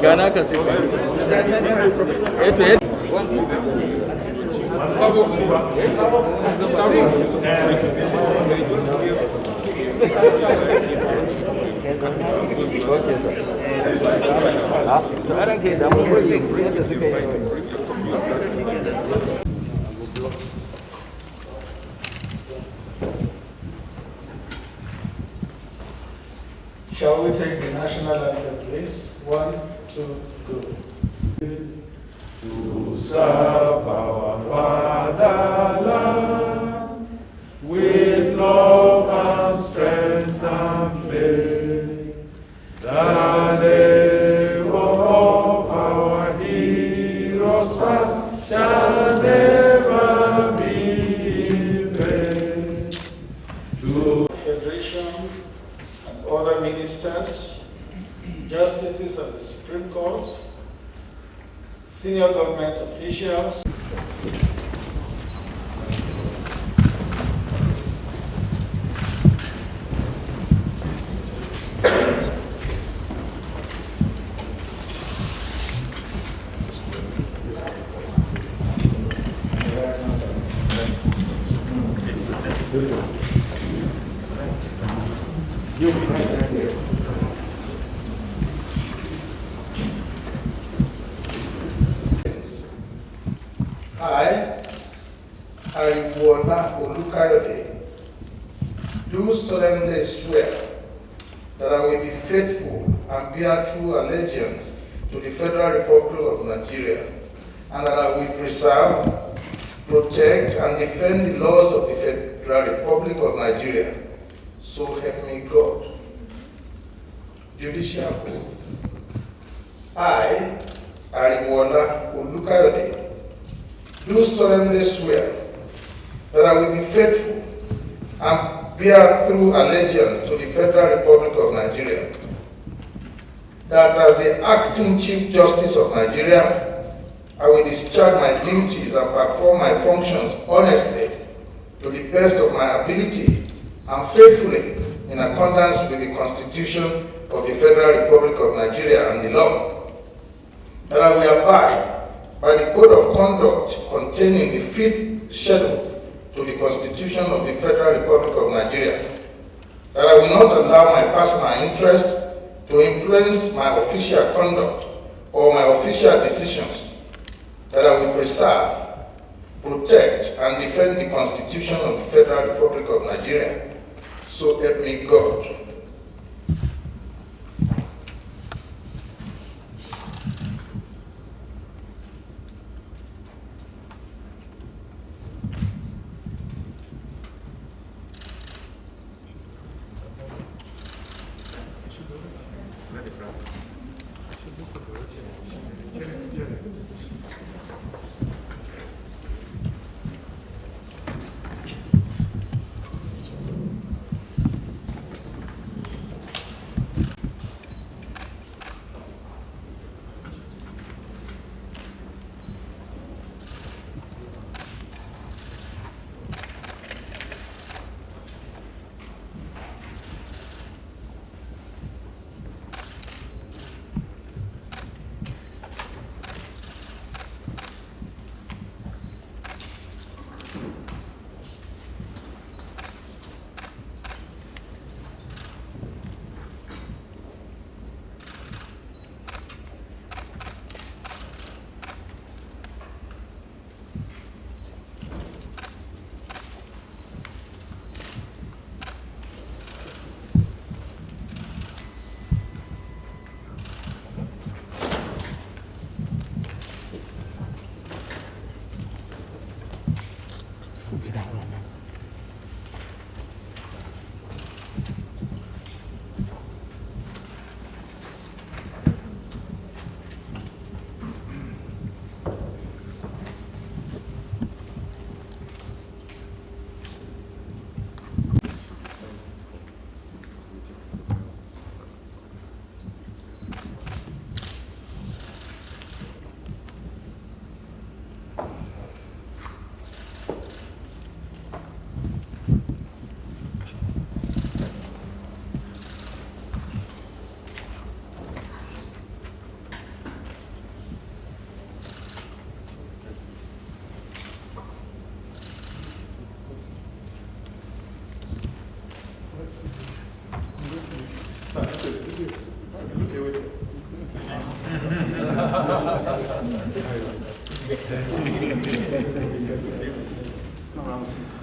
Ghana can say Shall we take the national anthem, please? 1, 2, go. To serve our fatherland with love and strength and faith, the name of our heroes past shall never be in vain. To Federation and other ministers, justices of the Supreme Court, senior government officials, I, Ariwoola Olukayode, do solemnly swear that I will be faithful and bear true allegiance to the Federal Republic of Nigeria, and that I will preserve, protect, and defend the laws of the Federal Republic of Nigeria. So help me God. Judicial oath. I, Ariwoola Olukayode, do solemnly swear that I will be faithful and bear true allegiance to the Federal Republic of Nigeria, that as the acting Chief Justice of Nigeria, I will discharge my duties and perform my functions honestly, to the best of my ability, and faithfully in accordance with the Constitution of the Federal Republic of Nigeria and the law, that I will abide by the Code of Conduct containing the 5th Schedule to the Constitution of the Federal Republic of Nigeria, that I will not allow my personal interest to influence my official conduct or my official decisions, that I will preserve, protect, and defend the Constitution of the Federal Republic of Nigeria. So help me God.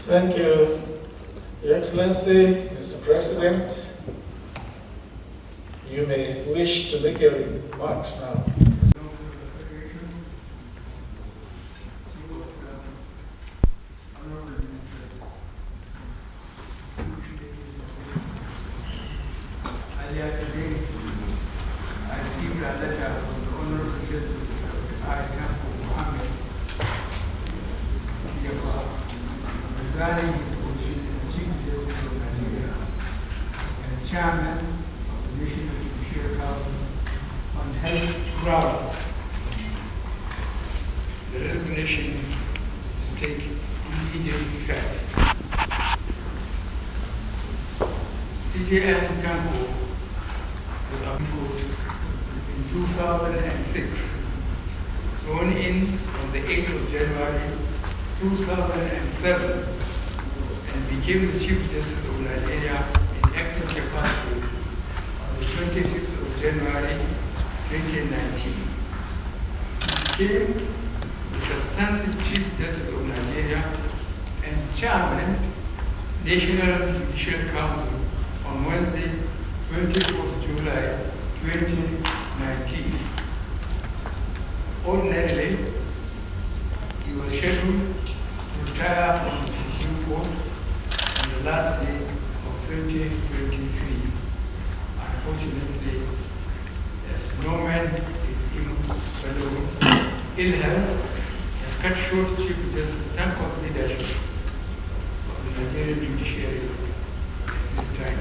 Thank you, Your Excellency, Mr. President. You may wish to make your remarks now. Earlier today, I received a letter from the Honorable Ibrahim Muhammad resigning his position as Chief Justice of Nigeria and Chairman of the National Judicial Council on health grounds. The resignation is to take immediate effect. CJM Kanko was approved in 2006, sworn in on the 8th of January 2007, and became the Chief Justice of Nigeria in active capacity on the 26th of January 2019. He became the substantive Chief Justice of Nigeria and Chairman, National Judicial Council on Wednesday, 24th July 2019. Ordinarily, he was scheduled to retire from the Supreme Court on the last day of 2023. Unfortunately, as no man in him fellow, ill health has cut short Chief Justice Tanko's leadership of the Nigerian judiciary at this time.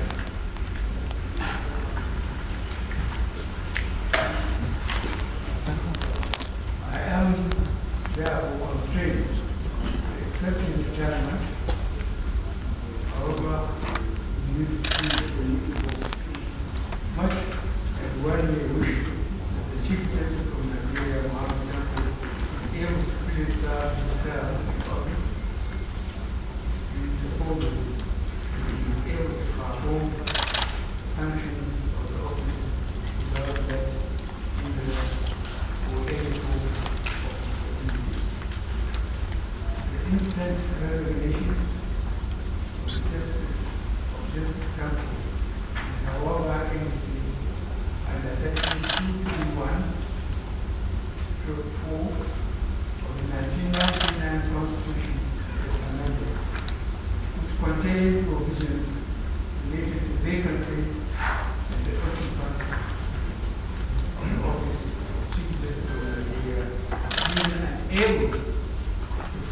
I am therefore constrained to accepting retirement. However, this is much as one may wish that the Chief Justice of Nigeria, Muhammad Buhari, is able to fully serve his term in office. We suppose he is able to perform functions of the office without that hindrance or any form of injury. The instant resignation of Justice Council is however agency under Section 231 4 of the 1999 Constitution as amended, which contains provisions related to vacancy and the occupant of the office of Chief Justice of Nigeria being unable to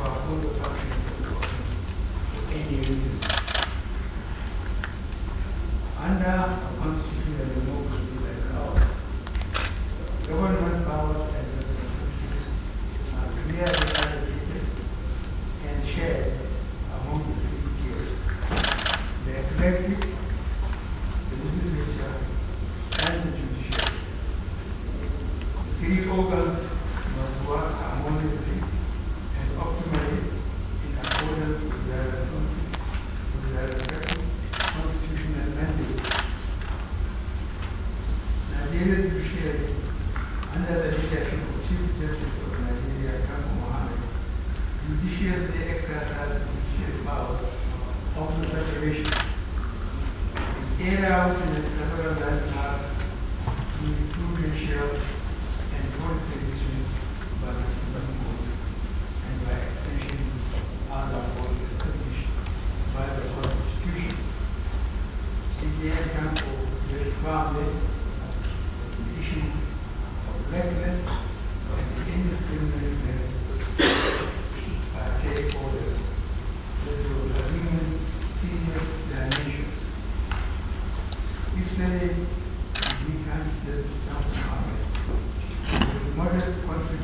perform the functions of the office for any reason. Under a constitutional democracy like ours, government powers and responsibilities are clearly allocated and shared among the three tiers: the executive, the legislature, and the judiciary. The three organs must work harmoniously and optimally in accordance with their respective constitutional mandates. Nigerian judiciary, under the leadership of Chief Justice of Nigeria, Ibrahim Muhammad, judicially exercises judicial powers of the Federation. The area within several landmarks is prudential and policy decisions by the Supreme Court, and by extension, other bodies established by the Constitution. CJN Council very firmly the issue of reckless and indiscriminate take orders that will have serious dimensions. Recently, we can't just sound with modest contribution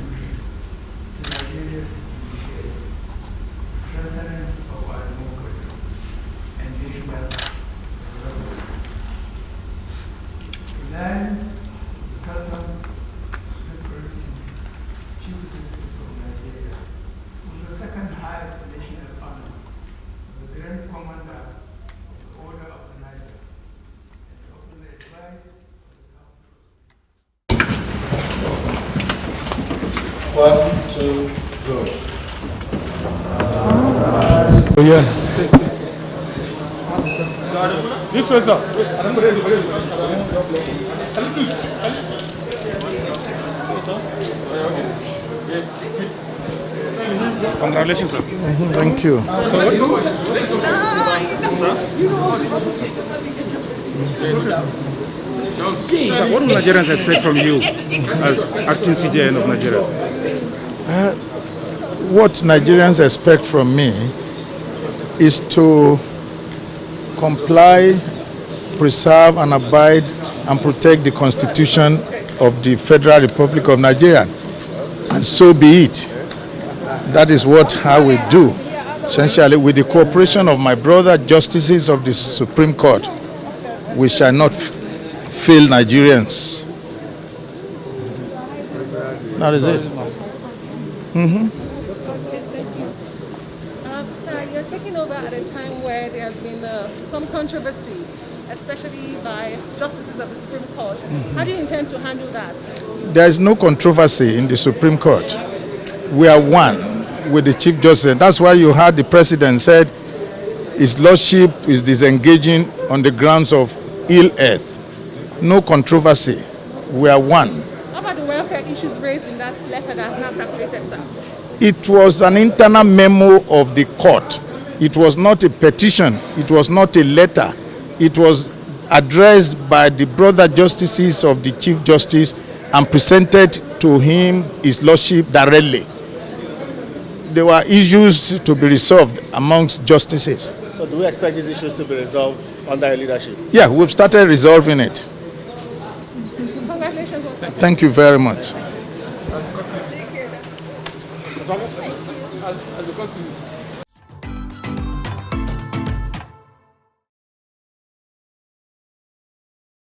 1, 2, go. Oh, yeah. This way, sir. Congratulations, sir. Thank you. So what? Sir, what do Nigerians expect from you as acting CJN of Nigeria? What Nigerians expect from me is to comply, preserve and abide and protect the Constitution of the Federal Republic of Nigeria. And so be it. That is what I will do. Essentially, with the cooperation of my brother justices of the Supreme Court, we shall not fail Nigerians. That is it. Sir, you're taking over at a time where there has been some controversy, especially by justices of the Supreme Court. How do you intend to handle that? There is no controversy in the Supreme Court. We are one with the Chief Justice. That's why you heard the President said His Lordship is disengaging on the grounds of ill health. No controversy. We are one. How about the welfare issues raised in that letter that has now circulated, sir? It was an internal memo of the court. It was not a petition. It was not a letter. It was addressed by the brother justices of the Chief Justice and presented to him, His Lordship, directly. There were issues to be resolved amongst justices. So do we expect these issues to be resolved under your leadership? Yeah, we've started resolving it. Congratulations once again. Thank you very much. As a country,